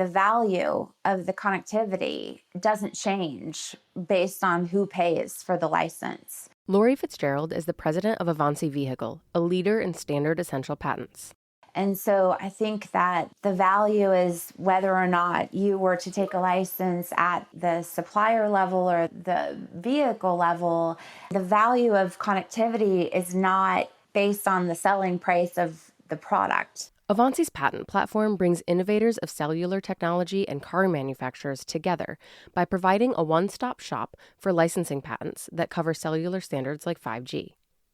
the value of the connectivity doesn't change based on who pays for the license. Laurie Fitzgerald is the president of Avanci Vehicle, a leader in standard essential patents. And so I think that the value is whether or not you were to take a license at the supplier level or the vehicle level, the value of connectivity is not based on the selling price of the product. Avanci's patent platform brings innovators of cellular technology and car manufacturers together by providing a one-stop shop for licensing patents that cover cellular standards like 5G.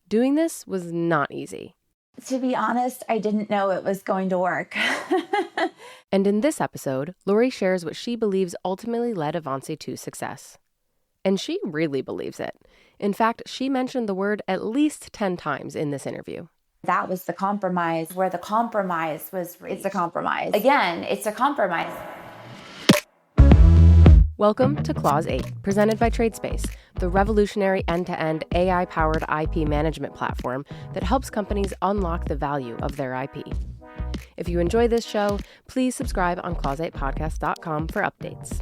Doing this was not easy. To be honest, I didn't know it was going to work. And in this episode, Laurie shares what she believes ultimately led Avanci to success. And she really believes it. In fact, she mentioned the word at least 10 times in this interview. That was the compromise, where the compromise was reached. It's a compromise. Again, it's a compromise. Welcome to Clause 8, presented by TradeSpace, the revolutionary end-to-end AI-powered IP management platform that helps companies unlock the value of their IP. If you enjoy this show, please subscribe on clause8podcast.com for updates.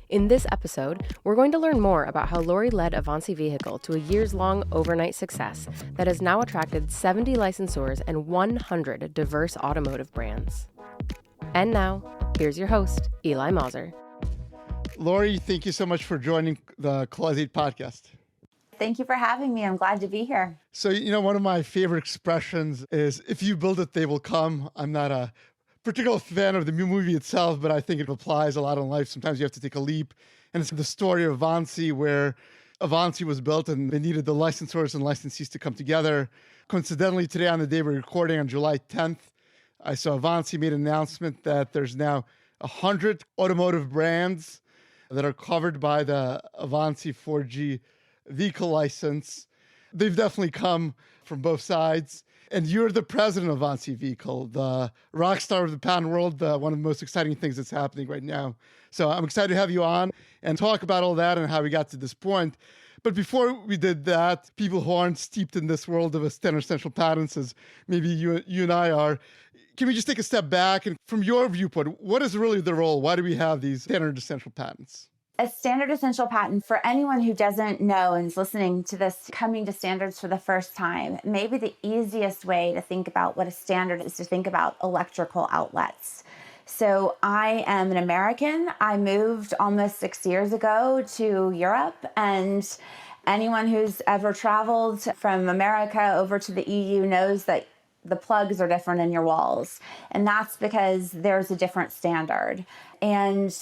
In this episode, we're going to learn more about how Laurie led Avanci Vehicle to a years-long overnight success that has now attracted 70 licensors and 100 diverse automotive brands. And now, here's your host, Eli Mauser. Laurie, thank you so much for joining the Clause 8 podcast. Thank you for having me. I'm glad to be here. So, one of my favorite expressions is, if you build it, they will come. I'm not a particular fan of the movie itself, but I think it applies a lot in life. Sometimes you have to take a leap. And it's the story of Avanci, where Avanci was built and they needed the licensors and licensees to come together. Coincidentally, today on the day we're recording, on July 10th, I saw Avanci made an announcement that there's now 100 automotive brands that are covered by the Avanci 4G vehicle license. They've definitely come from both sides. And you're the president of Avanci Vehicle, the rock star of the patent world, one of the most exciting things that's happening right now. So I'm excited to have you on and talk about all that and how we got to this point. But before we did that, people who aren't steeped in this world of standard essential patents, as maybe you and I are, can we just take a step back? And from your viewpoint, what is really the role? Why do we have these standard essential patents? A standard essential patent, for anyone who doesn't know and is listening to this, coming to standards for the first time, maybe the easiest way to think about what a standard is to think about electrical outlets. So I am an American. I moved almost 6 years ago to Europe, and anyone who's ever traveled from America over to the EU knows that the plugs are different in your walls. And that's because there's a different standard. And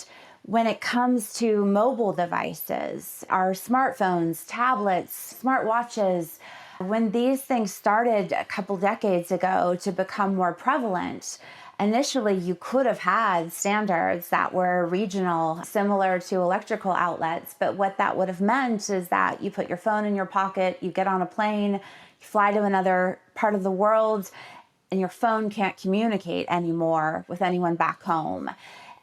when it comes to mobile devices, our smartphones, tablets, smartwatches, when these things started a couple decades ago to become more prevalent, initially you could have had standards that were regional, similar to electrical outlets. But what that would have meant is that you put your phone in your pocket, you get on a plane, you fly to another part of the world, and your phone can't communicate anymore with anyone back home.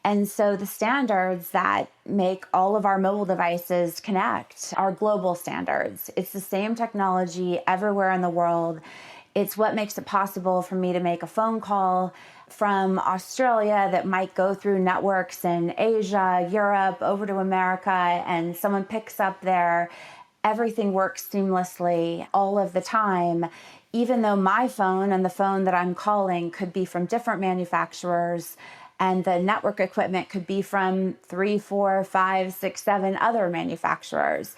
And so the standards that make all of our mobile devices connect are global standards. It's the same technology everywhere in the world. It's what makes it possible for me to make a phone call from Australia that might go through networks in Asia, Europe, over to America, and someone picks up there. Everything works seamlessly all of the time, even though my phone and the phone that I'm calling could be from different manufacturers, and the network equipment could be from 3, 4, 5, 6, 7 other manufacturers.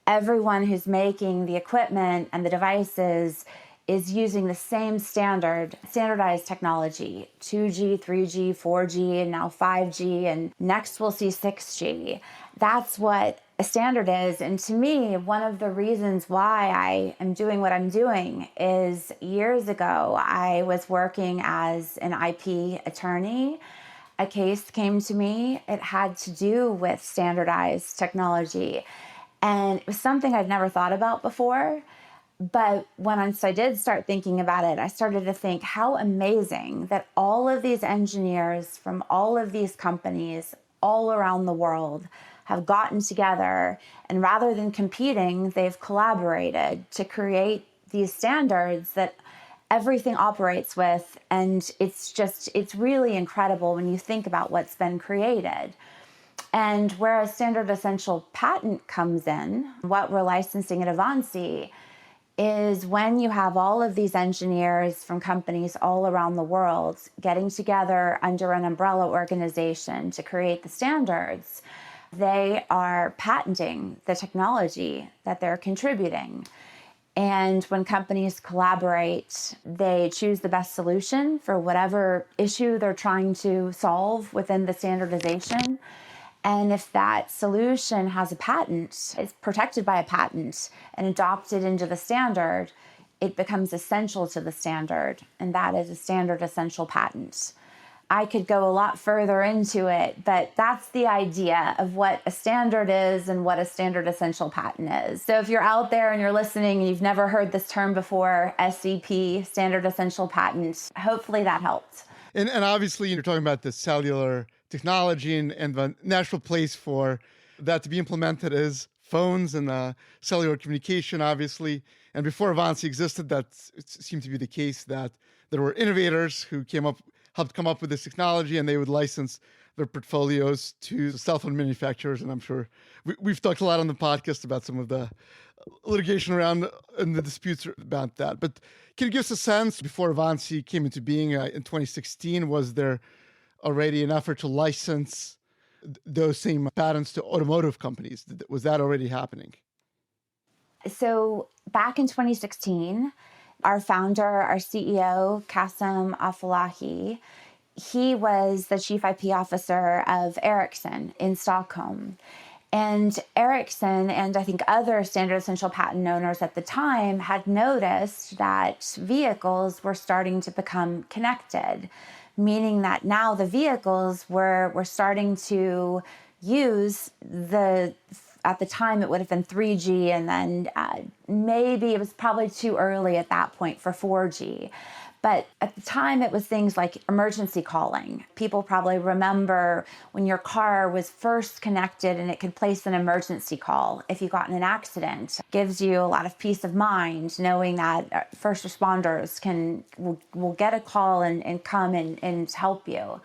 Everyone who's making the equipment and the devices is using the same standardized technology, 2G, 3G, 4G, and now 5G, and next we'll see 6G. That's what a standard is. And to me, one of the reasons why I am doing what I'm doing is years ago, I was working as an IP attorney. A case came to me. It had to do with standardized technology. And it was something I'd never thought about before. But once I did start thinking about it, I started to think how amazing that all of these engineers from all of these companies all around the world have gotten together, and rather than competing, they've collaborated to create these standards that everything operates with. And it's really incredible when you think about what's been created. And where a standard essential patent comes in, what we're licensing at Avanci is when you have all of these engineers from companies all around the world getting together under an umbrella organization to create the standards, they are patenting the technology that they're contributing. And when companies collaborate, they choose the best solution for whatever issue they're trying to solve within the standardization. And if that solution has a patent, is protected by a patent and adopted into the standard, it becomes essential to the standard. And that is a standard essential patent. I could go a lot further into it, but that's the idea of what a standard is and what a standard essential patent is. So if you're out there and you're listening and you've never heard this term before, SEP, standard essential patent, hopefully that helped. And obviously you're talking about the cellular technology, and the natural place for that to be implemented is phones and cellular communication, obviously. And before Avanci existed, that seemed to be the case, that there were innovators who helped come up with this technology, and they would license their portfolios to cell phone manufacturers. And I'm sure we've talked a lot on the podcast about some of the litigation around and the disputes about that. But can you give us a sense, before Avanci came into being in 2016, was there already an effort to license those same patents to automotive companies? Was that already happening? So back in 2016, our founder, our CEO, Qasim Afolahi, he was the chief IP officer of Ericsson in Stockholm. And Ericsson and I think other standard essential patent owners at the time had noticed that vehicles were starting to become connected, meaning that now the vehicles were starting to use at the time it would have been 3G, and then maybe it was probably too early at that point for 4G. But at the time, it was things like emergency calling. People probably remember when your car was first connected and it could place an emergency call if you got in an accident. It gives you a lot of peace of mind knowing that first responders will get a call and come and help you.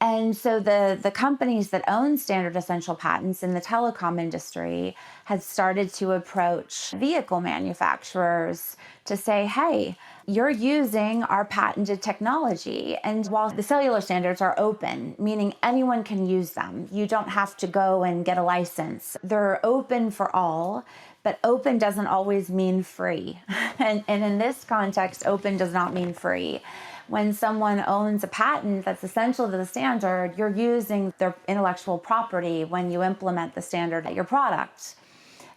And so the companies that own standard essential patents in the telecom industry had started to approach vehicle manufacturers to say, hey, you're using our patented technology. And while the cellular standards are open, meaning anyone can use them, you don't have to go and get a license. They're open for all, but open doesn't always mean free. And in this context, open does not mean free. When someone owns a patent that's essential to the standard, you're using their intellectual property when you implement the standard at your product.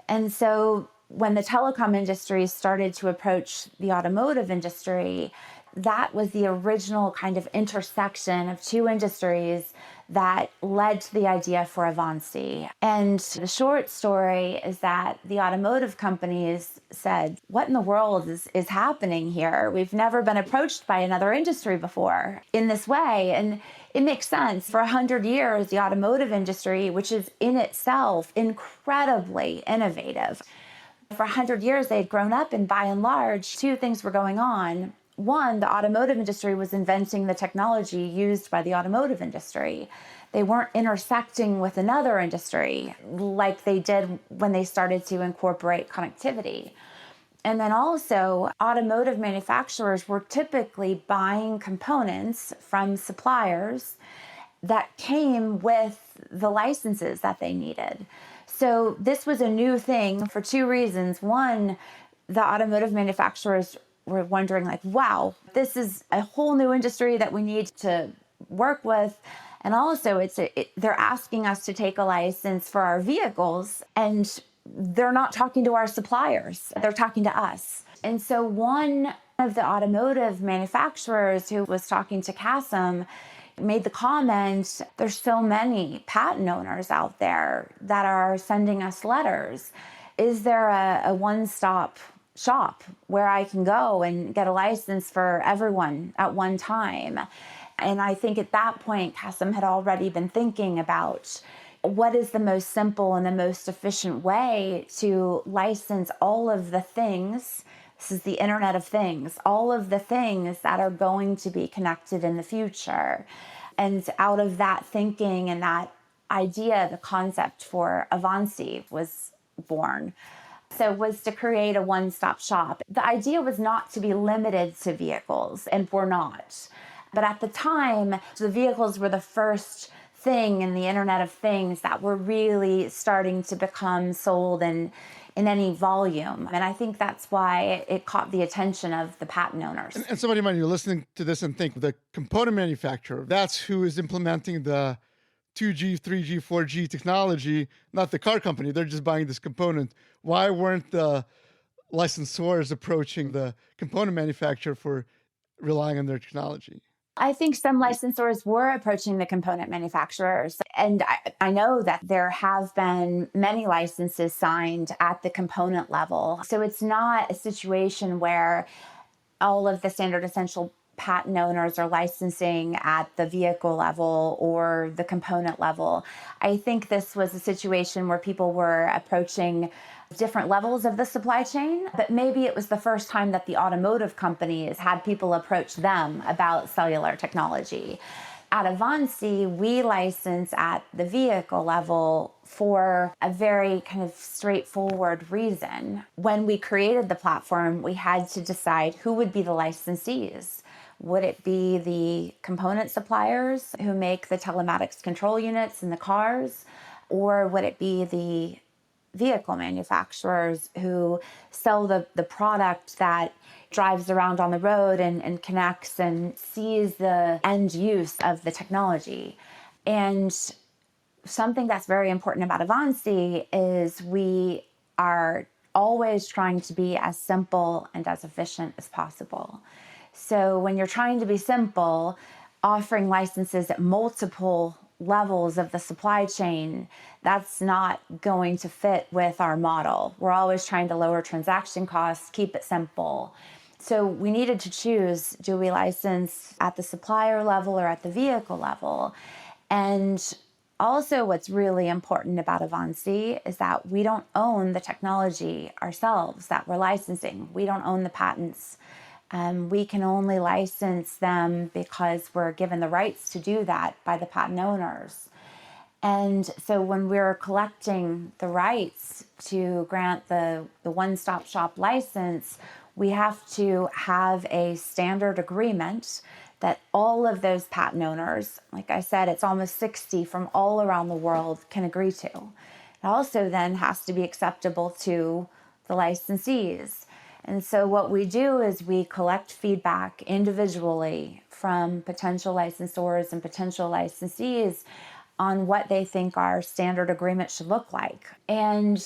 And so when the telecom industry started to approach the automotive industry, that was the original kind of intersection of two industries that led to the idea for Avanci. And the short story is that the automotive companies said, what in the world is happening here? We've never been approached by another industry before in this way. And it makes sense. For 100 years, the automotive industry, which is in itself incredibly innovative, for 100 years, they had grown up, and by and large, two things were going on. One, the automotive industry was inventing the technology used by the automotive industry. They weren't intersecting with another industry like they did when they started to incorporate connectivity. And then also, automotive manufacturers were typically buying components from suppliers that came with the licenses that they needed. So this was a new thing for two reasons. One, the automotive manufacturers were wondering, like, wow, this is a whole new industry that we need to work with. And also, they're asking us to take a license for our vehicles, and they're not talking to our suppliers. They're talking to us. And so one of the automotive manufacturers who was talking to Qasim made the comment, there's so many patent owners out there that are sending us letters. Is there a one-stop shop where I can go and get a license for everyone at one time? And I think at that point, Qasim had already been thinking about what is the most simple and the most efficient way to license all of the things This is the Internet of Things, all of the things that are going to be connected in the future. And out of that thinking and that idea, the concept for Avanci was born. So was to create a one-stop shop. The idea was not to be limited to vehicles, and we're not. But at the time, the vehicles were the first thing in the Internet of Things that were really starting to become sold in any volume. And I think that's why it caught the attention of the patent owners. And somebody might be listening to this and think the component manufacturer, that's who is implementing the 2G, 3G, 4G technology, not the car company. They're just buying this component. Why weren't the licensors approaching the component manufacturer for relying on their technology? I think some licensors were approaching the component manufacturers. And I know that there have been many licenses signed at the component level. So it's not a situation where all of the standard essential patent owners are licensing at the vehicle level or the component level. I think this was a situation where people were approaching different levels of the supply chain, but maybe it was the first time that the automotive companies had people approach them about cellular technology. At Avanci, we license at the vehicle level for a very kind of straightforward reason. When we created the platform, we had to decide who would be the licensees. Would it be the component suppliers who make the telematics control units in the cars? Or would it be the vehicle manufacturers who sell the product that drives around on the road and connects and sees the end use of the technology? And something that's very important about Avanci is we are always trying to be as simple and as efficient as possible. So when you're trying to be simple, offering licenses at multiple levels of the supply chain, that's not going to fit with our model. We're always trying to lower transaction costs, keep it simple. So we needed to choose, do we license at the supplier level or at the vehicle level? And also what's really important about Avanci is that we don't own the technology ourselves that we're licensing. We don't own the patents. We can only license them because we're given the rights to do that by the patent owners. And so when we're collecting the rights to grant the one-stop shop license, we have to have a standard agreement that all of those patent owners, like I said, it's almost 60 from all around the world, can agree to. It also then has to be acceptable to the licensees. And so what we do is we collect feedback individually from potential licensors and potential licensees on what they think our standard agreement should look like. And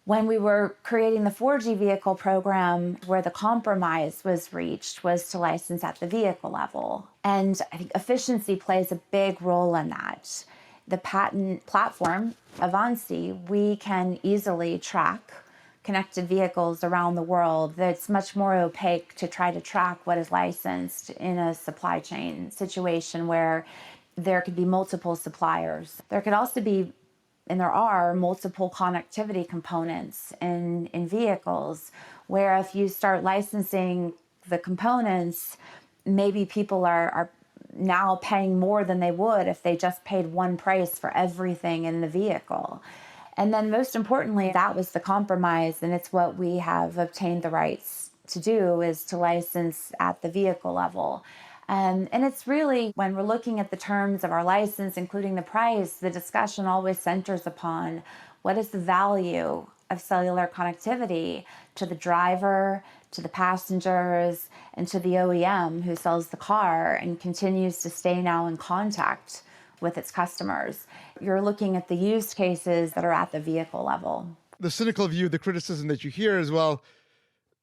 when we were creating the 4G vehicle program, where the compromise was reached was to license at the vehicle level. And I think efficiency plays a big role in that. The patent platform, Avanci, we can easily track connected vehicles around the world. It's much more opaque to try to track what is licensed in a supply chain situation where there could be multiple suppliers. There could also be, and there are, multiple connectivity components in vehicles, where if you start licensing the components, maybe people are now paying more than they would if they just paid one price for everything in the vehicle. And then most importantly, that was the compromise, and it's what we have obtained the rights to do, is to license at the vehicle level. And it's really, when we're looking at the terms of our license, including the price, the discussion always centers upon what is the value of cellular connectivity to the driver, to the passengers, and to the OEM who sells the car and continues to stay now in contact with its customers. You're looking at the use cases that are at the vehicle level. The cynical view, the criticism that you hear as well,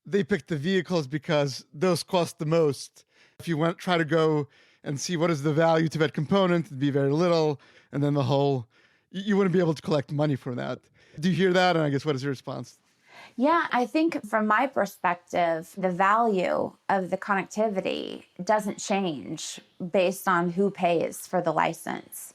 they picked the vehicles because those cost the most. If you try to go and see what is the value to that component, it'd be very little. And then you wouldn't be able to collect money from that. Do you hear that? And I guess what is your response? Yeah, I think from my perspective, the value of the connectivity doesn't change based on who pays for the license.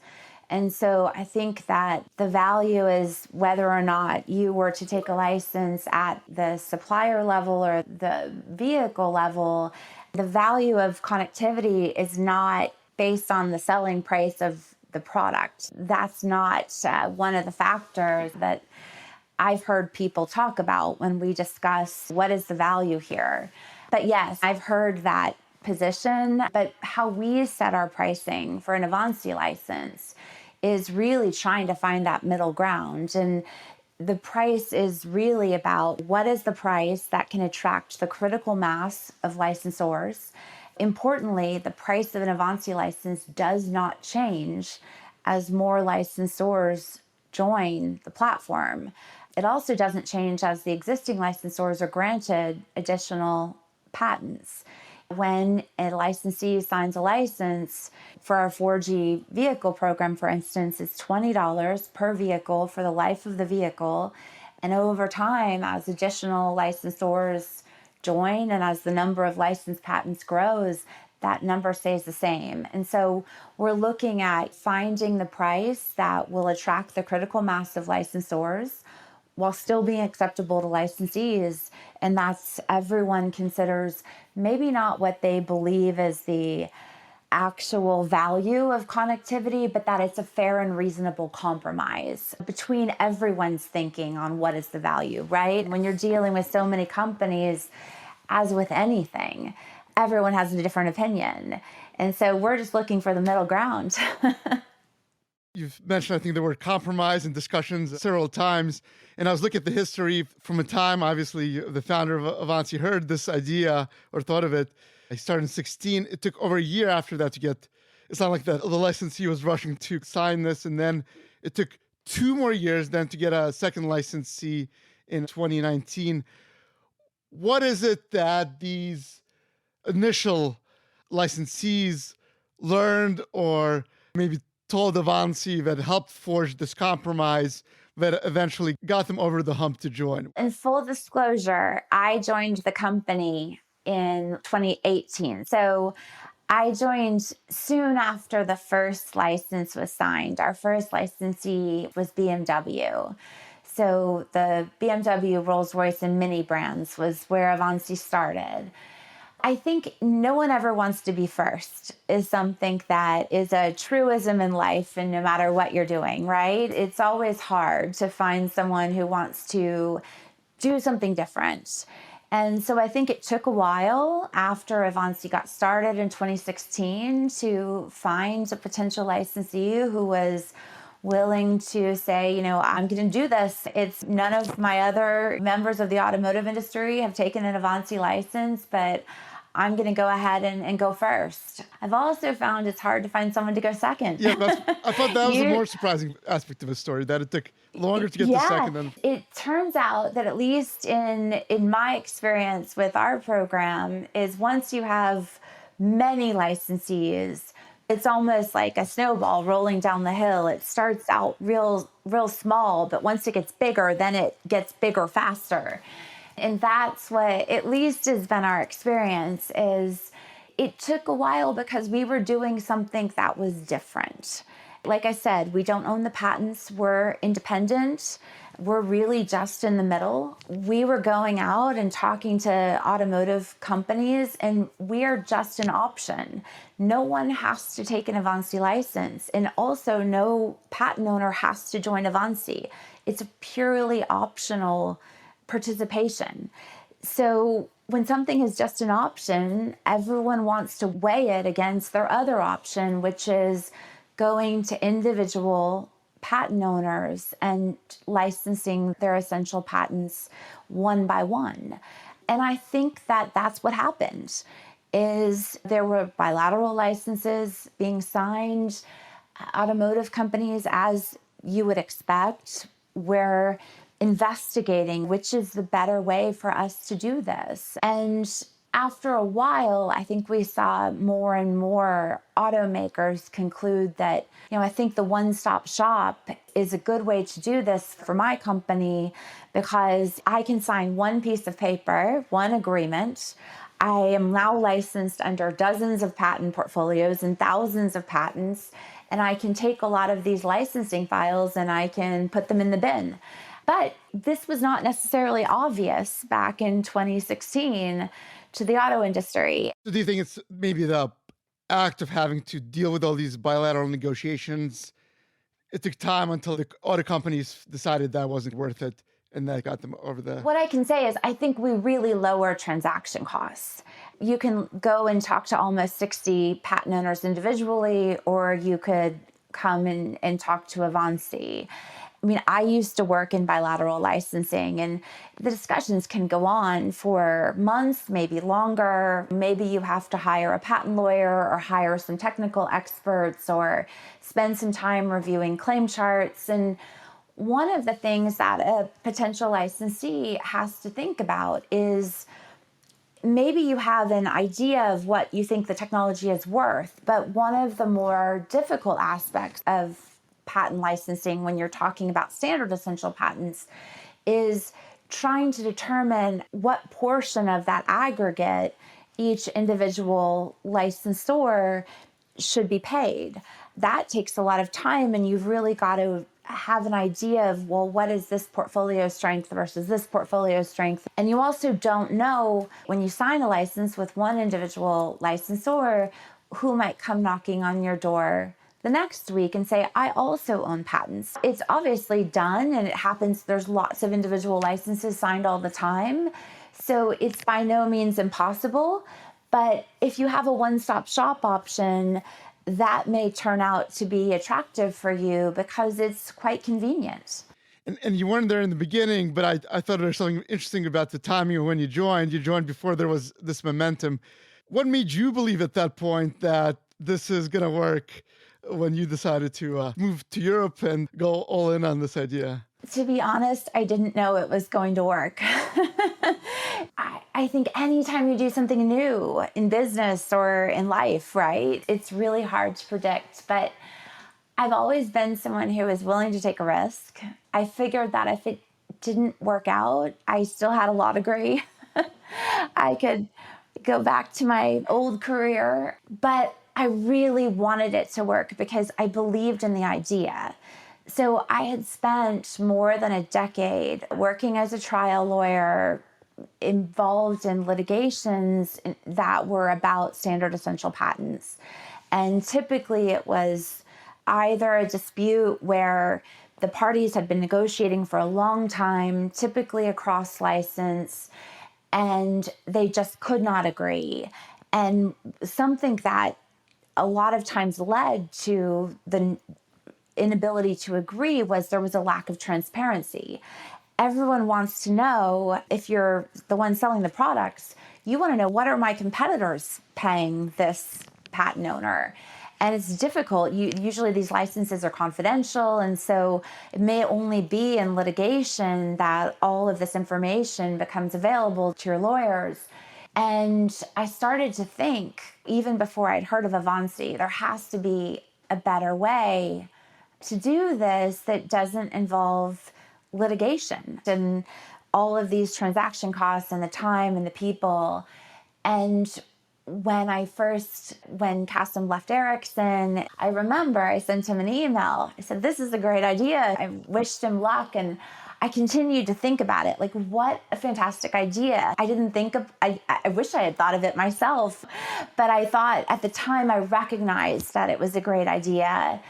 And so I think that the value is whether or not you were to take a license at the supplier level or the vehicle level, the value of connectivity is not based on the selling price of the product. That's not one of the factors that I've heard people talk about when we discuss what is the value here. But yes, I've heard that position, but how we set our pricing for an Avanci license is really trying to find that middle ground. And the price is really about what is the price that can attract the critical mass of licensors. Importantly, the price of an Avanci license does not change as more licensors join the platform. It also doesn't change as the existing licensors are granted additional patents. When a licensee signs a license for our 4G vehicle program, for instance, it's $20 per vehicle for the life of the vehicle. And over time, as additional licensors join and as the number of licensed patents grows, that number stays the same. And so we're looking at finding the price that will attract the critical mass of licensors while still being acceptable to licensees. And that's everyone considers maybe not what they believe is the actual value of connectivity, but that it's a fair and reasonable compromise between everyone's thinking on what is the value, right? When you're dealing with so many companies, as with anything, everyone has a different opinion. And so we're just looking for the middle ground. You've mentioned, I think, the word compromise in discussions several times. And I was looking at the history from a time, obviously, the founder of Avanci heard this idea or thought of it. I started in 2016. It took over a year after that to get, it's not like that the licensee was rushing to sign this. And then it took 2 more years then to get a second licensee in 2019. What is it that these initial licensees learned or maybe told Avanci that helped forge this compromise that eventually got them over the hump to join? In full disclosure, I joined the company in 2018. So I joined soon after the first license was signed. Our first licensee was BMW. So the BMW, Rolls-Royce, and Mini brands was where Avanci started. I think no one ever wants to be first is something that is a truism in life, and no matter what you're doing, right? It's always hard to find someone who wants to do something different. And so I think it took a while after Avanci got started in 2016 to find a potential licensee who was willing to say, you know, I'm going to do this. It's none of my other members of the automotive industry have taken an Avanci license, but I'm going to go ahead and go first. I've also found it's hard to find someone to go second. Yeah, I thought that was the more surprising aspect of the story, that it took longer to get to second than... It turns out that at least in my experience with our program is once you have many licensees, it's almost like a snowball rolling down the hill. It starts out real small, but once it gets bigger, then it gets bigger faster. And that's what at least has been our experience. Is it took a while because we were doing something that was different. Like I said, we don't own the patents. We're independent. We're really just in the middle. We were going out and talking to automotive companies, and we are just an option. No one has to take an Avanci license, and also no patent owner has to join Avanci. It's a purely optional participation. So when something is just an option, everyone wants to weigh it against their other option, which is going to individual patent owners and licensing their essential patents one by one. And I think that that's what happened. Is there were bilateral licenses being signed. Automotive companies, as you would expect, were investigating which is the better way for us to do this. And after a while, I think we saw more and more automakers conclude that, I think the one-stop shop is a good way to do this for my company because I can sign one piece of paper, one agreement. I am now licensed under dozens of patent portfolios and thousands of patents. and I can take a lot of these licensing files and I can put them in the bin. But this was not necessarily obvious back in 2016 to the auto industry. So do you think it's maybe the act of having to deal with all these bilateral negotiations? It took time until the auto companies decided that wasn't worth it, and that got them over the... What I can say is I think we really lower transaction costs. You can go and talk to almost 60 patent owners individually, or you could come and talk to Avanci. I mean, I used to work in bilateral licensing, and the discussions can go on for months, maybe longer. Maybe you have to hire a patent lawyer or hire some technical experts or spend some time reviewing claim charts. And one of the things that a potential licensee has to think about is maybe you have an idea of what you think the technology is worth, but one of the more difficult aspects of patent licensing when you're talking about standard essential patents is trying to determine what portion of that aggregate each individual licensor should be paid. That takes a lot of time, and you've really got to have an idea of, well, what is this portfolio strength versus this portfolio strength? And you also don't know when you sign a license with one individual licensor who might come knocking on your door the next week and say, I also own patents. It's obviously done, and it happens. There's lots of individual licenses signed all the time. So it's by no means impossible. But if you have a one-stop shop option, that may turn out to be attractive for you because it's quite convenient. And you weren't there in the beginning, but I thought there was something interesting about the timing of when you joined. You joined before there was this momentum. What made you believe at that point that this is going to work when you decided to move to Europe and go all in on this idea? To be honest, I didn't know it was going to work. I think anytime you do something new in business or in life, right, it's really hard to predict. But I've always been someone who is willing to take a risk. I figured that if it didn't work out, I still had a law degree. I could go back to my old career, but I really wanted it to work because I believed in the idea. So I had spent more than a decade working as a trial lawyer, involved in litigations that were about standard essential patents. And typically it was either a dispute where the parties had been negotiating for a long time, typically a cross license, and they just could not agree. And something that a lot of times led to the inability to agree was there was a lack of transparency. Everyone wants to know, if you're the one selling the products, you want to know, what are my competitors paying this patent owner? And it's difficult. Usually these licenses are confidential, and so it may only be in litigation that all of this information becomes available to your lawyers. And I started to think, even before I'd heard of Avanci, there has to be a better way to do this that doesn't involve litigation and all of these transaction costs and the time and the people. And when Kasim left Ericsson, I remember I sent him an email. I said, this is a great idea. I wished him luck. And I continued to think about it. Like, what a fantastic idea. I wish I had thought of it myself, but I thought at the time I recognized that it was a great idea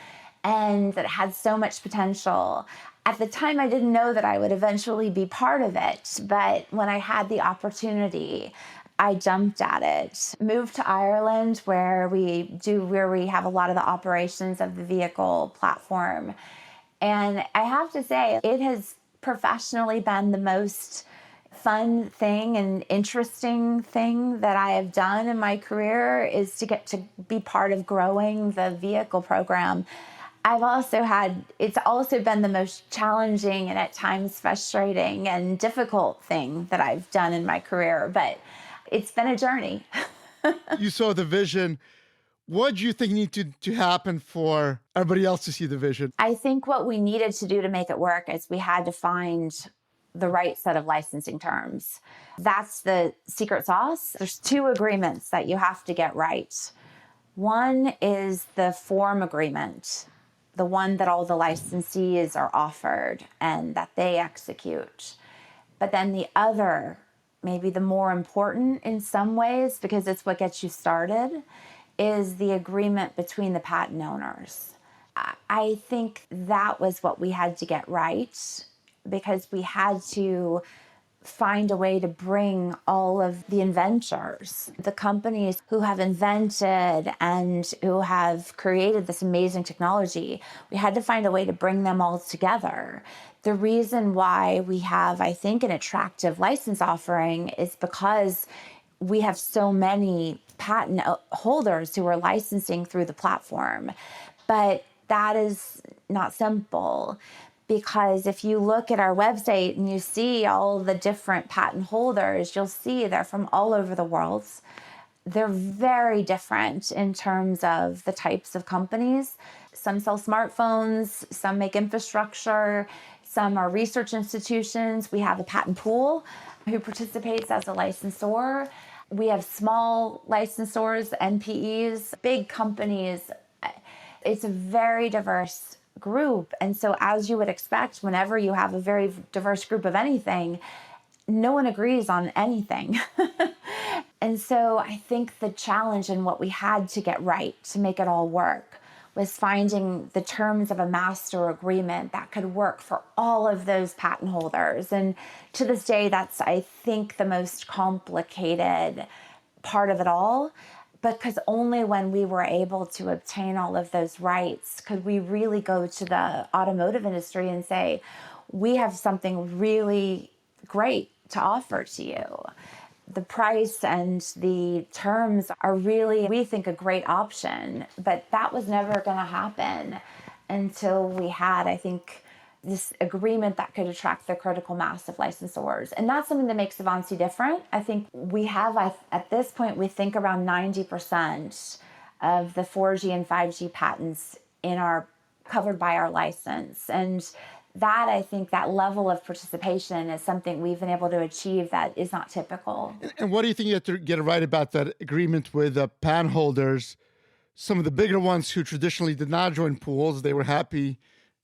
and that it had so much potential. At the time, I didn't know that I would eventually be part of it, but when I had the opportunity, I jumped at it. Moved to Ireland, where we have a lot of the operations of the vehicle platform. And I have to say, it has professionally been the most fun thing and interesting thing that I have done in my career, is to get to be part of growing the vehicle program. It's also been the most challenging and at times frustrating and difficult thing that I've done in my career, but it's been a journey. You saw the vision. What do you think needed to happen for everybody else to see the vision? I think what we needed to do to make it work is we had to find the right set of licensing terms. That's the secret sauce. There's two agreements that you have to get right. One is the form agreement, the one that all the licensees are offered and that they execute. But then the other, maybe the more important in some ways, because it's what gets you started, is the agreement between the patent owners. I think that was what we had to get right, because we had to find a way to bring all of the inventors, the companies who have invented and who have created this amazing technology. We had to find a way to bring them all together. The reason why we have, I think, an attractive license offering is because we have so many patent holders who are licensing through the platform. But that is not simple, because if you look at our website and you see all the different patent holders, you'll see they're from all over the world. They're very different in terms of the types of companies. Some sell smartphones, some make infrastructure, some are research institutions. We have a patent pool who participates as a licensor. We have small licensors, NPEs, big companies. It's a very diverse group. And so, as you would expect, whenever you have a very diverse group of anything, no one agrees on anything. And so I think the challenge and what we had to get right to make it all work was finding the terms of a master agreement that could work for all of those patent holders. And to this day, that's, I think, the most complicated part of it all, because only when we were able to obtain all of those rights could we really go to the automotive industry and say, we have something really great to offer to you. The price and the terms are really, we think, a great option, but that was never going to happen until we had, I think, this agreement that could attract the critical mass of licensors. And that's something that makes Avanci different. I think we have, at this point, we think around 90% of the 4G and 5G patents covered by our license. And that, I think, that level of participation is something we've been able to achieve that is not typical. And what do you think you have to get it right about that agreement with the patent holders? Some of the bigger ones who traditionally did not join pools, they were happy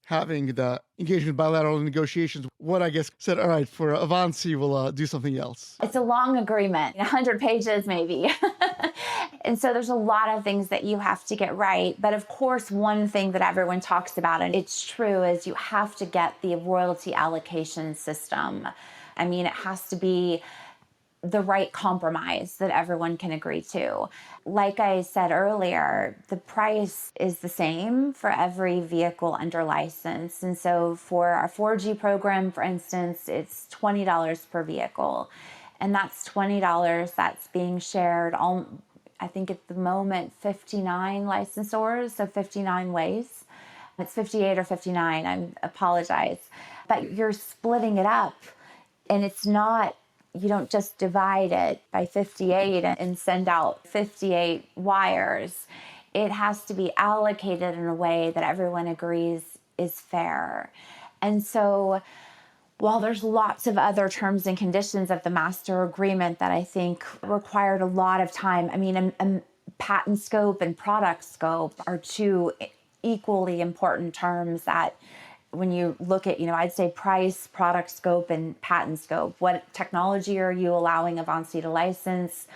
having the engagement bilateral negotiations. What I guess said, all right, for Avanci, we'll do something else. It's a long agreement, 100 pages maybe. And so there's a lot of things that you have to get right. But of course, one thing that everyone talks about, and it's true, is you have to get the royalty allocation system. I mean, it has to be the right compromise that everyone can agree to. Like I said earlier, the price is the same for every vehicle under license. And so for our 4G program, for instance, it's $20 per vehicle. And that's $20 that's being shared on, I think at the moment, 59 licensors, so 59 ways. It's 58 or 59, I apologize. But you're splitting it up, and it's not, you don't just divide it by 58 and send out 58 wires. It has to be allocated in a way that everyone agrees is fair. And so while there's lots of other terms and conditions of the master agreement that I think required a lot of time, I mean, a patent scope and product scope are two equally important terms that when you look at, I'd say price, product scope, and patent scope. What technology are you allowing Avanci to license?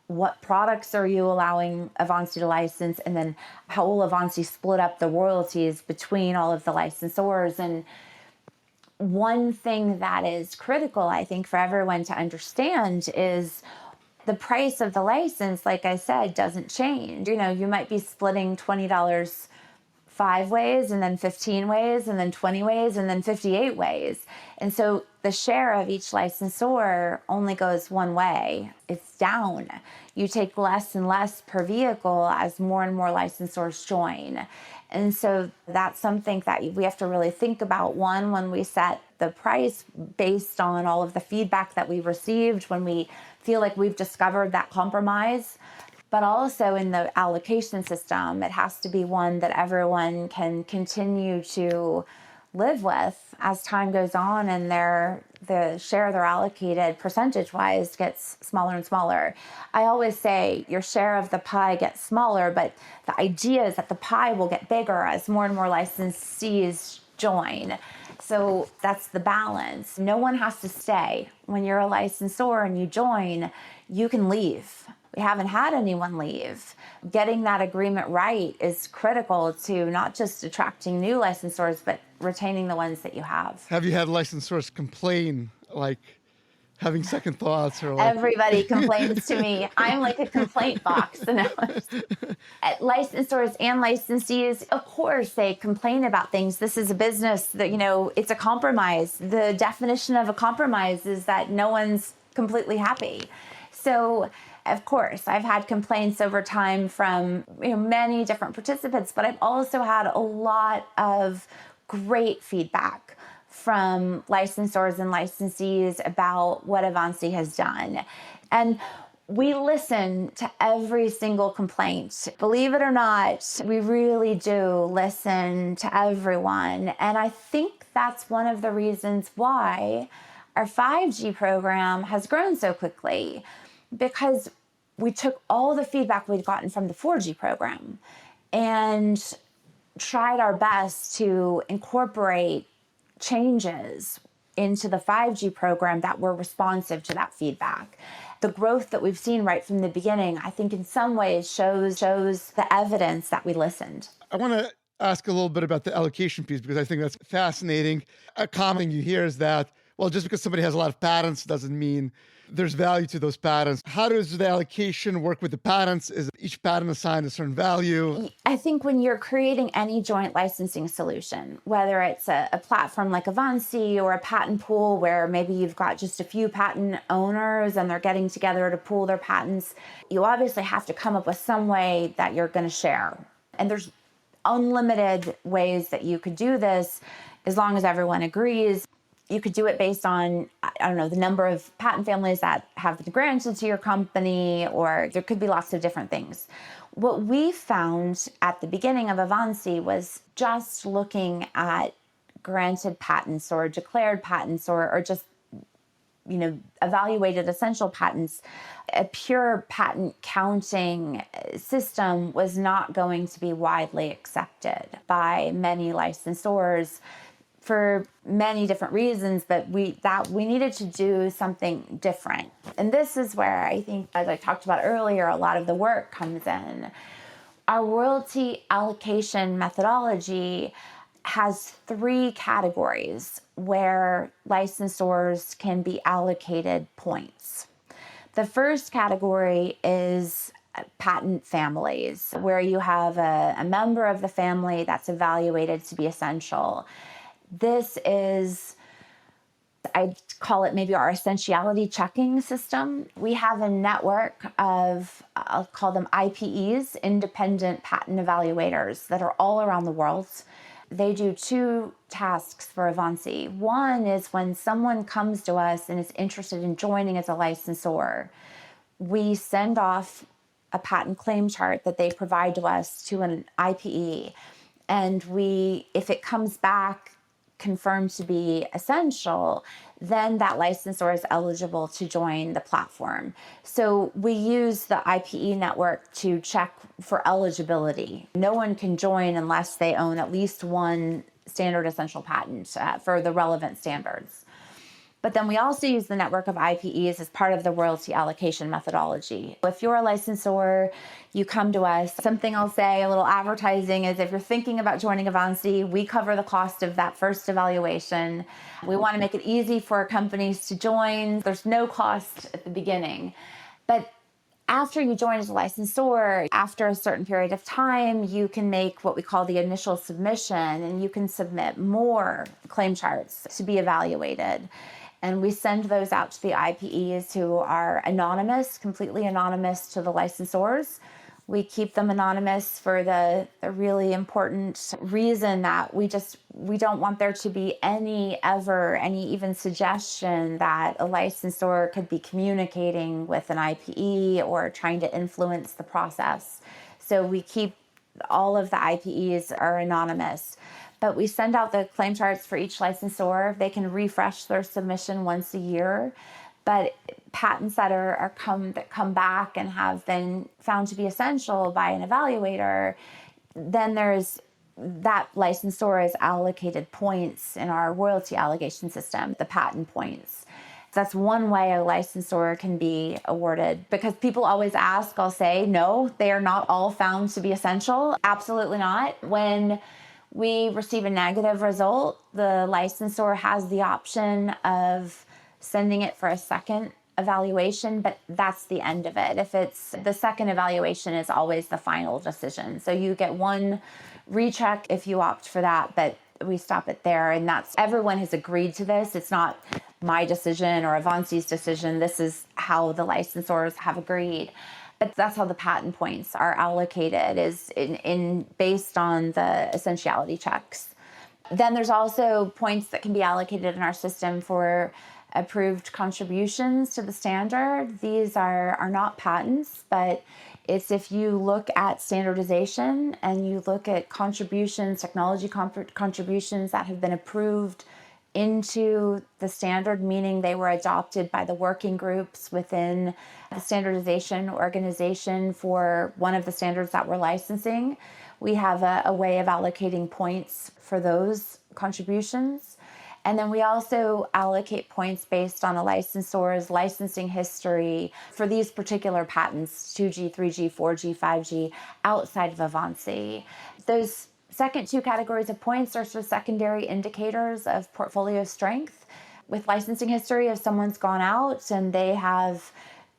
What products are you allowing Avanci to license? And then how will Avanci split up the royalties between all of the licensors? And one thing that is critical, I think, for everyone to understand is the price of the license, like I said, doesn't change. You might be splitting $20 5 ways, and then 15 ways, and then 20 ways, and then 58 ways. And so the share of each licensor only goes one way. It's down. You take less and less per vehicle as more and more licensors join. And so that's something that we have to really think about. One, when we set the price based on all of the feedback that we received, when we feel like we've discovered that compromise. But also in the allocation system, it has to be one that everyone can continue to live with as time goes on, and the share they're allocated percentage-wise gets smaller and smaller. I always say your share of the pie gets smaller, but the idea is that the pie will get bigger as more and more licensees join. So that's the balance. No one has to stay. When you're a licensor and you join, you can leave. We haven't had anyone leave. Getting that agreement right is critical to not just attracting new licensors, but retaining the ones that you have. Have you had licensors complain, like having second thoughts, or like Everybody complains to me. I'm like a complaint box. Licensors and licensees, of course, they complain about things. This is a business that, it's a compromise. The definition of a compromise is that no one's completely happy. So, of course, I've had complaints over time from many different participants, but I've also had a lot of great feedback from licensors and licensees about what Avanci has done. And we listen to every single complaint. Believe it or not, we really do listen to everyone. And I think that's one of the reasons why our 5G program has grown so quickly, because we took all the feedback we'd gotten from the 4G program and tried our best to incorporate changes into the 5G program that were responsive to that feedback. The growth that we've seen right from the beginning, I think in some ways shows the evidence that we listened. I want to ask a little bit about the allocation piece, because I think that's fascinating. A common thing you hear is that, well, just because somebody has a lot of patents doesn't mean there's value to those patents. How does the allocation work with the patents? Is each patent assigned a certain value? I think when you're creating any joint licensing solution, whether it's a platform like Avanci or a patent pool where maybe you've got just a few patent owners and they're getting together to pool their patents, you obviously have to come up with some way that you're going to share. And there's unlimited ways that you could do this as long as everyone agrees. You could do it based on, the number of patent families that have been granted to your company, or there could be lots of different things. What we found at the beginning of Avanci was just looking at granted patents or declared patents or just, evaluated essential patents. A pure patent counting system was not going to be widely accepted by many licensors for many different reasons, but we needed to do something different. And this is where I think, as I talked about earlier, a lot of the work comes in. Our royalty allocation methodology has 3 categories where licensors can be allocated points. The first category is patent families, where you have a member of the family that's evaluated to be essential. This is, I call it maybe our essentiality checking system. We have a network of, I'll call them IPEs, independent patent evaluators, that are all around the world. They do 2 tasks for Avanci. One is when someone comes to us and is interested in joining as a licensor, we send off a patent claim chart that they provide to us to an IPE. And if it comes back confirmed to be essential, then that licensor is eligible to join the platform. So we use the IPE network to check for eligibility. No one can join unless they own at least one standard essential patent for the relevant standards. But then we also use the network of IPEs as part of the royalty allocation methodology. If you're a licensor, you come to us. Something I'll say, a little advertising, is if you're thinking about joining Avanci, we cover the cost of that first evaluation. We want to make it easy for companies to join. There's no cost at the beginning. But after you join as a licensor, after a certain period of time, you can make what we call the initial submission, and you can submit more claim charts to be evaluated. And we send those out to the IPEs who are anonymous, completely anonymous to the licensors. We keep them anonymous for the really important reason that we don't want there to be any even suggestion that a licensor could be communicating with an IPE or trying to influence the process. So we keep all of the IPEs are anonymous. but we send out the claim charts for each licensor. They can refresh their submission once a year. But patents that come back and have been found to be essential by an evaluator, then there's that licensor is allocated points in our royalty allocation system, the patent points. That's one way a licensor can be awarded, because people always ask, I'll say, no, they are not all found to be essential. Absolutely not. When we receive a negative result, the licensor has the option of sending it for a second evaluation, but that's the end of it. If it's the second evaluation is always the final decision. So you get one recheck if you opt for that, but we stop it there. And that's, everyone has agreed to this. It's not my decision or Avanci's decision. This is how the licensors have agreed. But that's how the patent points are allocated, is in based on the essentiality checks. Then there's also points that can be allocated in our system for approved contributions to the standard. These are not patents, but it's if you look at standardization and you look at contributions, technology contributions that have been approved into the standard, meaning they were adopted by the working groups within the standardization organization for one of the standards that we're licensing. We have a way of allocating points for those contributions. And then we also allocate points based on a licensor's licensing history for these particular patents, 2G, 3G, 4G, 5G, outside of Avanci. Those second two categories of points are sort of secondary indicators of portfolio strength. With licensing history, if someone's gone out and they have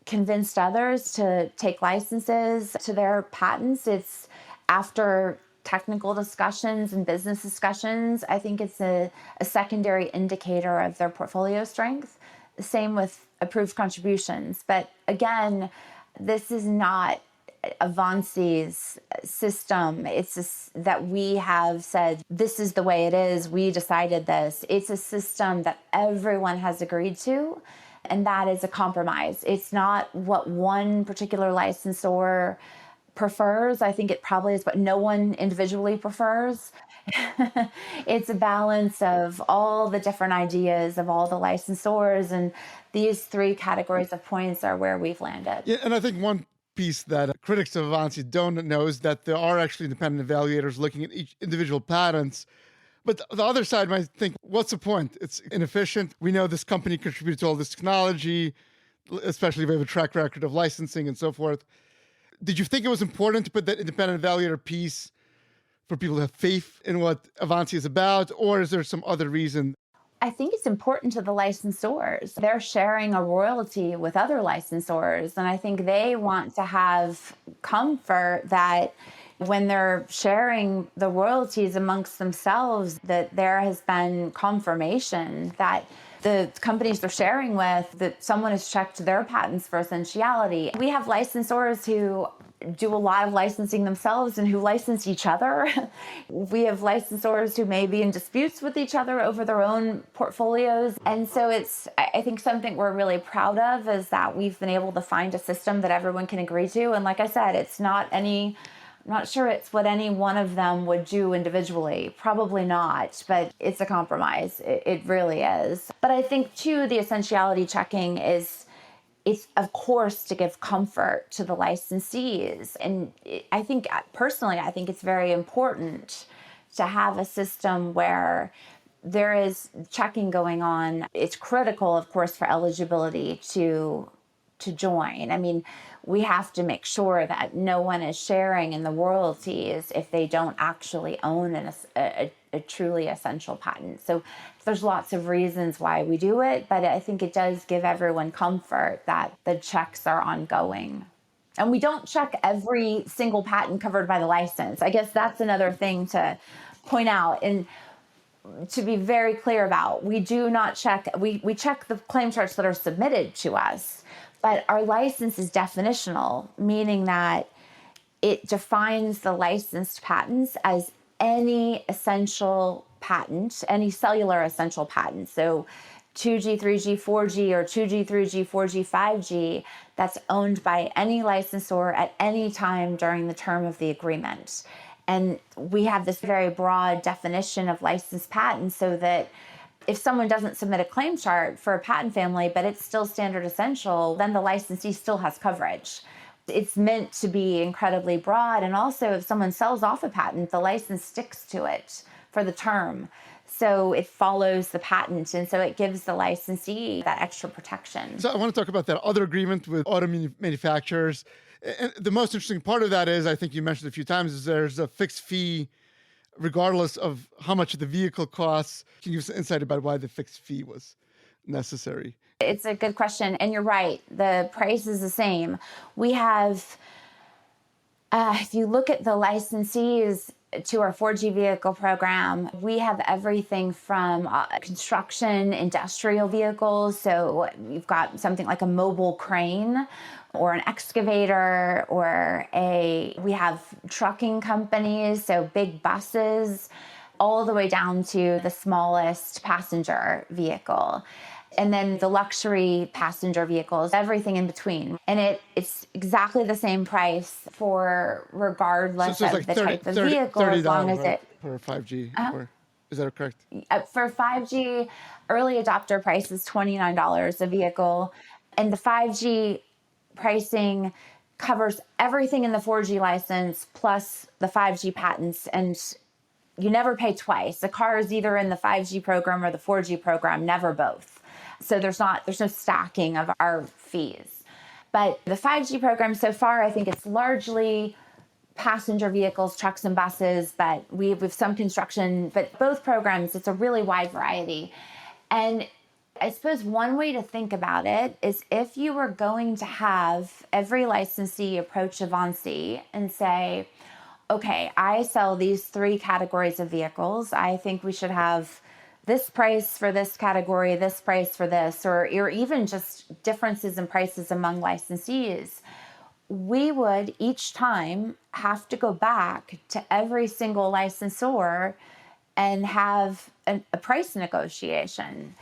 convinced others to take licenses to their patents, it's after technical discussions and business discussions, I think it's a secondary indicator of their portfolio strength. Same with approved contributions. But again, this is not Avanci's system. It's just that we have said, this is the way it is. We decided this. It's a system that everyone has agreed to, and that is a compromise. It's not what one particular licensor prefers. I think it probably is what no one individually prefers. It's a balance of all the different ideas of all the licensors, and these three categories of points are where we've landed. Yeah, and I think one piece that critics of Avanci don't know is that there are actually independent evaluators looking at each individual patents. But the other side might think, what's the point? It's inefficient. We know this company contributed to all this technology, especially if we have a track record of licensing and so forth. Did you think it was important to put that independent evaluator piece for people to have faith in what Avanci is about, or is there some other reason? I think it's important to the licensors. They're sharing a royalty with other licensors, and I think they want to have comfort that when they're sharing the royalties amongst themselves, that there has been confirmation that the companies they're sharing with, that someone has checked their patents for essentiality. We have licensors who do a lot of licensing themselves and who license each other. We have licensors who may be in disputes with each other over their own portfolios. And so it's, I think something we're really proud of is that we've been able to find a system that everyone can agree to. And like I said, it's not I'm not sure it's what any one of them would do individually. Probably not, but it's a compromise. It really is. But I think, too, the essentiality checking it's of course to give comfort to the licensees. And I think, personally, I think it's very important to have a system where there is checking going on. It's critical, of course, for eligibility to join. I mean, we have to make sure that no one is sharing in the royalties if they don't actually own a truly essential patent. So there's lots of reasons why we do it, but I think it does give everyone comfort that the checks are ongoing. And we don't check every single patent covered by the license. I guess that's another thing to point out. And to be very clear about, we do not check, we check the claim charts that are submitted to us. But our license is definitional, meaning that it defines the licensed patents as any essential patent, any cellular essential patent. So 2G, 3G, 4G, or 2G, 3G, 4G, 5G, that's owned by any licensor at any time during the term of the agreement. And we have this very broad definition of licensed patent so that if someone doesn't submit a claim chart for a patent family, but it's still standard essential, then the licensee still has coverage. It's meant to be incredibly broad. And also, if someone sells off a patent, the license sticks to it for the term. So it follows the patent. And so it gives the licensee that extra protection. So I want to talk about that other agreement with auto manufacturers. And the most interesting part of that is, I think you mentioned a few times, is there's a fixed fee regardless of how much the vehicle costs. Can you give us insight about why the fixed fee was necessary? It's a good question. And you're right. The price is the same. We have, if you look at the licensees to our 4G vehicle program, we have everything from construction, industrial vehicles. So you've got something like a mobile crane or an excavator, or we have trucking companies, so big buses, all the way down to the smallest passenger vehicle. And then the luxury passenger vehicles, everything in between. And it's exactly the same price for regardless of the type of vehicle, as long as it... For 5G, or is that correct? For 5G, early adopter price is $29 a vehicle. And the 5G pricing covers everything in the 4G license plus the 5G patents, and you never pay twice. The car is either in the 5G program or the 4G program, never both. So there's no stacking of our fees. But the 5G program so far, I think it's largely passenger vehicles, trucks and buses, but we have some construction, but both programs, it's a really wide variety. And I suppose one way to think about it is if you were going to have every licensee approach Avanci and say, okay, I sell these 3 categories of vehicles. I think we should have this price for this category, this price for this, or even just differences in prices among licensees. We would each time have to go back to every single licensor and have a price negotiation.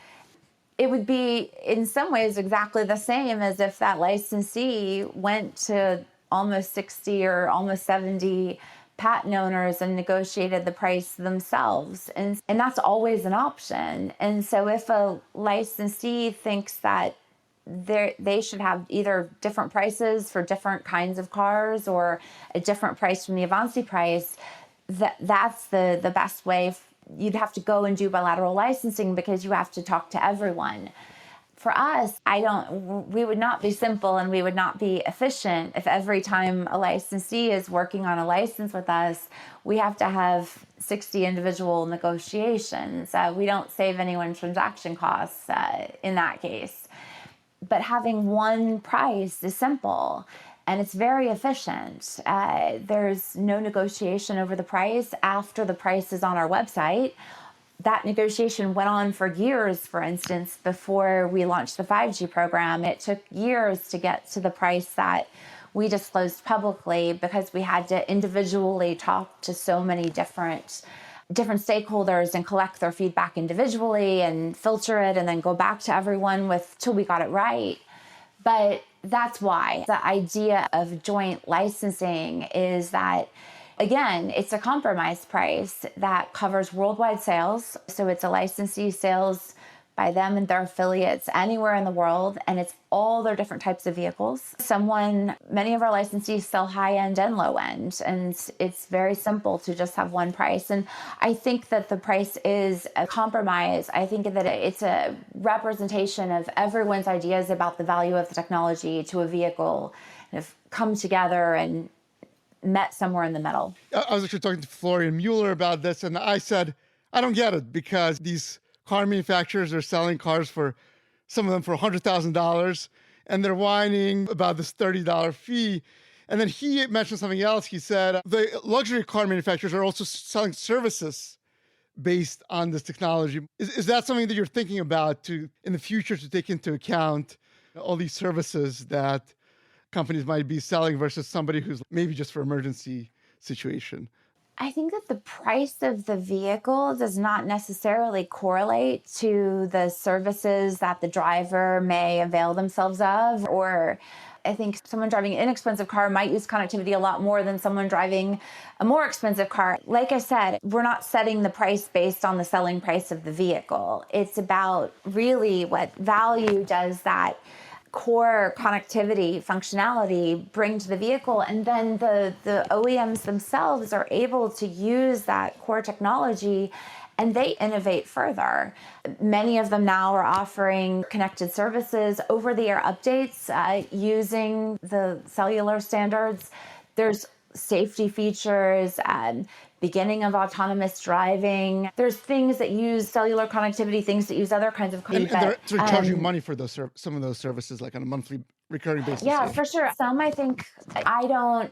It would be in some ways exactly the same as if that licensee went to almost 60 or almost 70 patent owners and negotiated the price themselves. And that's always an option. And so if a licensee thinks that they should have either different prices for different kinds of cars or a different price from the Avanci price, that's the best way. You'd have to go and do bilateral licensing because you have to talk to everyone. For us, we would not be simple and we would not be efficient if every time a licensee is working on a license with us, we have to have 60 individual negotiations. We don't save anyone transaction costs in that case. But having one price is simple. And it's very efficient. There's no negotiation over the price after the price is on our website. That negotiation went on for years, for instance, before we launched the 5G program. It took years to get to the price that we disclosed publicly because we had to individually talk to so many different stakeholders and collect their feedback individually and filter it and then go back to everyone till we got it right. But that's why the idea of joint licensing is that, again, it's a compromise price that covers worldwide sales. So it's a licensee sales by them and their affiliates anywhere in the world, and it's all their different types of vehicles. Many of our licensees sell high end and low end, and it's very simple to just have one price. And I think that the price is a compromise. I think that it's a representation of everyone's ideas about the value of the technology to a vehicle and have come together and met somewhere in the middle. I was actually talking to Laurie and Mueller about this, and I said, I don't get it, because these car manufacturers are selling cars for, some of them for $100,000, and they're whining about this $30 fee. And then he mentioned something else. He said the luxury car manufacturers are also selling services based on this technology. Is that something that you're thinking about in the future to take into account all these services that companies might be selling versus somebody who's maybe just for emergency situation? I think that the price of the vehicle does not necessarily correlate to the services that the driver may avail themselves of, or I think someone driving an inexpensive car might use connectivity a lot more than someone driving a more expensive car. Like I said, we're not setting the price based on the selling price of the vehicle. It's about really what value does that core connectivity functionality bring to the vehicle, and then the OEMs themselves are able to use that core technology and they innovate further. Many of them now are offering connected services, over-the-air updates using the cellular standards. There's safety features, beginning of autonomous driving. There's things that use cellular connectivity, things that use other kinds of And connectivity. they're sort of charging money for those some of those services, like on a monthly recurring basis. Yeah, for sure. Some I think, I don't,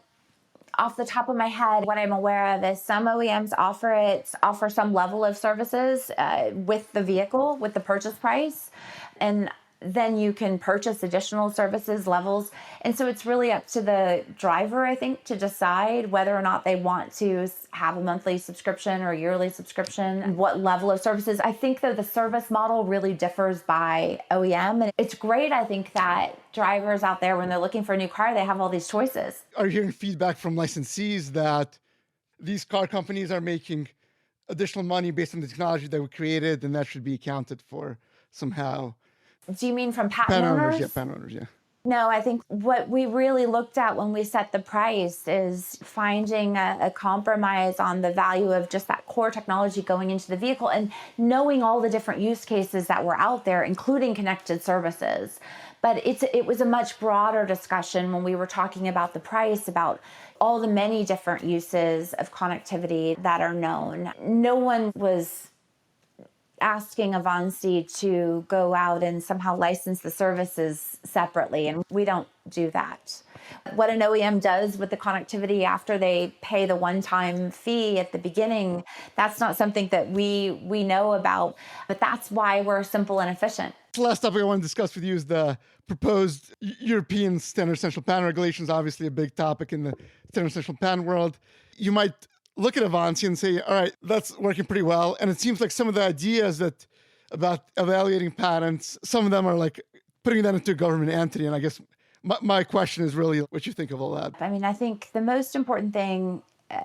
off the top of my head, what I'm aware of is some OEMs offer some level of services with the vehicle, with the purchase price. And then you can purchase additional services levels. And so it's really up to the driver, I think, to decide whether or not they want to have a monthly subscription or yearly subscription, and what level of services. I think that the service model really differs by OEM. And it's great, I think, that drivers out there, when they're looking for a new car, they have all these choices. Are you hearing feedback from licensees that these car companies are making additional money based on the technology that we created, and that should be accounted for somehow? Do you mean from patent owners? Yeah, patent owners, yeah. No, I think what we really looked at when we set the price is finding a compromise on the value of just that core technology going into the vehicle and knowing all the different use cases that were out there, including connected services. But it was a much broader discussion when we were talking about the price, about all the many different uses of connectivity that are known. No one was asking Avanci to go out and somehow license the services separately, and we don't do that. What an OEM does with the connectivity after they pay the one-time fee at the beginning, that's not something that we know about, but that's why we're simple and efficient. The last topic I want to discuss with you is the proposed European standard essential patent regulations, obviously a big topic in the standard essential patent world. You might look at Avanci and say, all right, that's working pretty well. And it seems like some of the ideas about evaluating patents, some of them are like putting that into a government entity. And I guess my question is really what you think of all that. I mean, I think the most important thing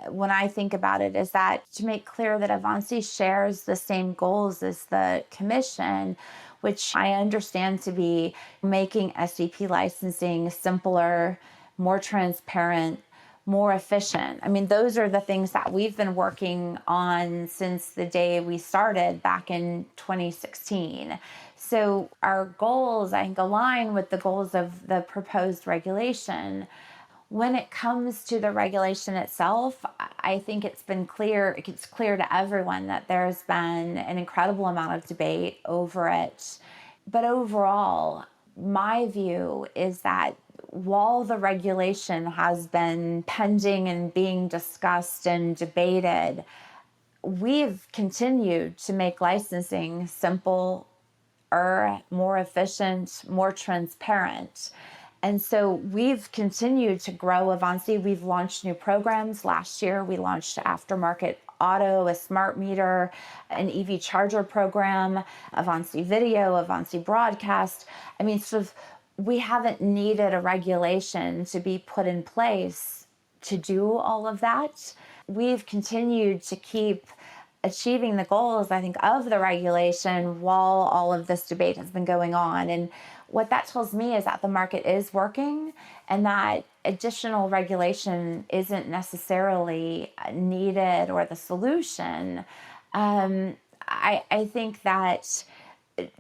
when I think about it is that to make clear that Avanci shares the same goals as the commission, which I understand to be making SEP licensing simpler, more transparent, more efficient. I mean, those are the things that we've been working on since the day we started back in 2016. So our goals, I think, align with the goals of the proposed regulation. When it comes to the regulation itself, I think it's clear to everyone that there's been an incredible amount of debate over it. But overall, my view is that while the regulation has been pending and being discussed and debated, we've continued to make licensing simpler, more efficient, more transparent. And so we've continued to grow Avanci. We've launched new programs. Last year, we launched Aftermarket Auto, a smart meter, an EV charger program, Avanci Video, Avanci Broadcast. I mean, we haven't needed a regulation to be put in place to do all of that. We've continued to keep achieving the goals, I think, of the regulation while all of this debate has been going on. And what that tells me is that the market is working and that additional regulation isn't necessarily needed or the solution. I think that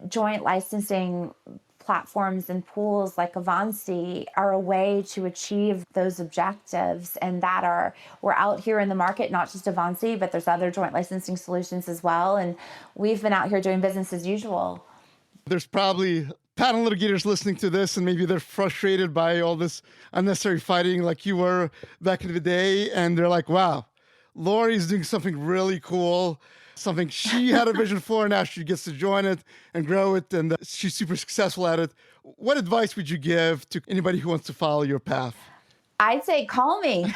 joint licensing platforms and pools like Avanci are a way to achieve those objectives, and we're out here in the market, not just Avanci, but there's other joint licensing solutions as well. And we've been out here doing business as usual. There's probably patent litigators listening to this, and maybe they're frustrated by all this unnecessary fighting like you were back in the day. And they're like, wow, Laurie's doing something really cool, something she had a vision for, and now she gets to join it and grow it, and she's super successful at it. What advice would you give to anybody who wants to follow your path? I'd say call me.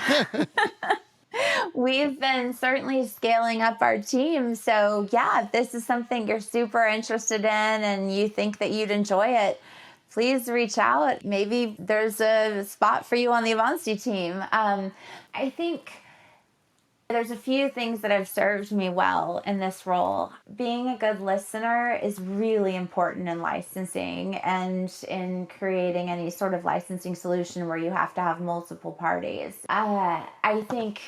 We've been certainly scaling up our team. So yeah, if this is something you're super interested in and you think that you'd enjoy it, please reach out. Maybe there's a spot for you on the Avanci team. I think there's a few things that have served me well in this role. Being a good listener is really important in licensing and in creating any sort of licensing solution where you have to have multiple parties. I think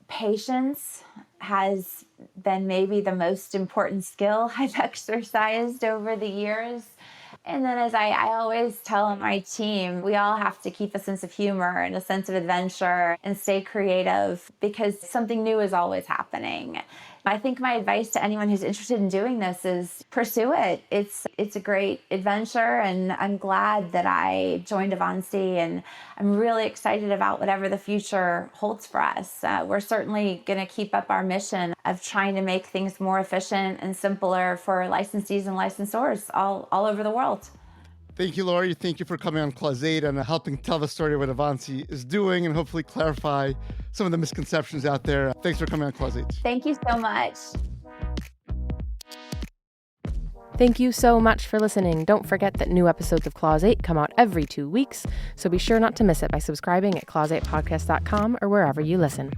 patience has been maybe the most important skill I've exercised over the years. And then, as I always tell my team, we all have to keep a sense of humor and a sense of adventure and stay creative because something new is always happening. I think my advice to anyone who's interested in doing this is pursue it. It's a great adventure, and I'm glad that I joined Avanci, and I'm really excited about whatever the future holds for us. We're certainly going to keep up our mission of trying to make things more efficient and simpler for licensees and licensors all over the world. Thank you, Laurie. Thank you for coming on Clause 8 and helping tell the story of what Avanci is doing and hopefully clarify some of the misconceptions out there. Thanks for coming on Clause 8. Thank you so much. Thank you so much for listening. Don't forget that new episodes of Clause 8 come out every 2 weeks, so be sure not to miss it by subscribing at clause8podcast.com or wherever you listen.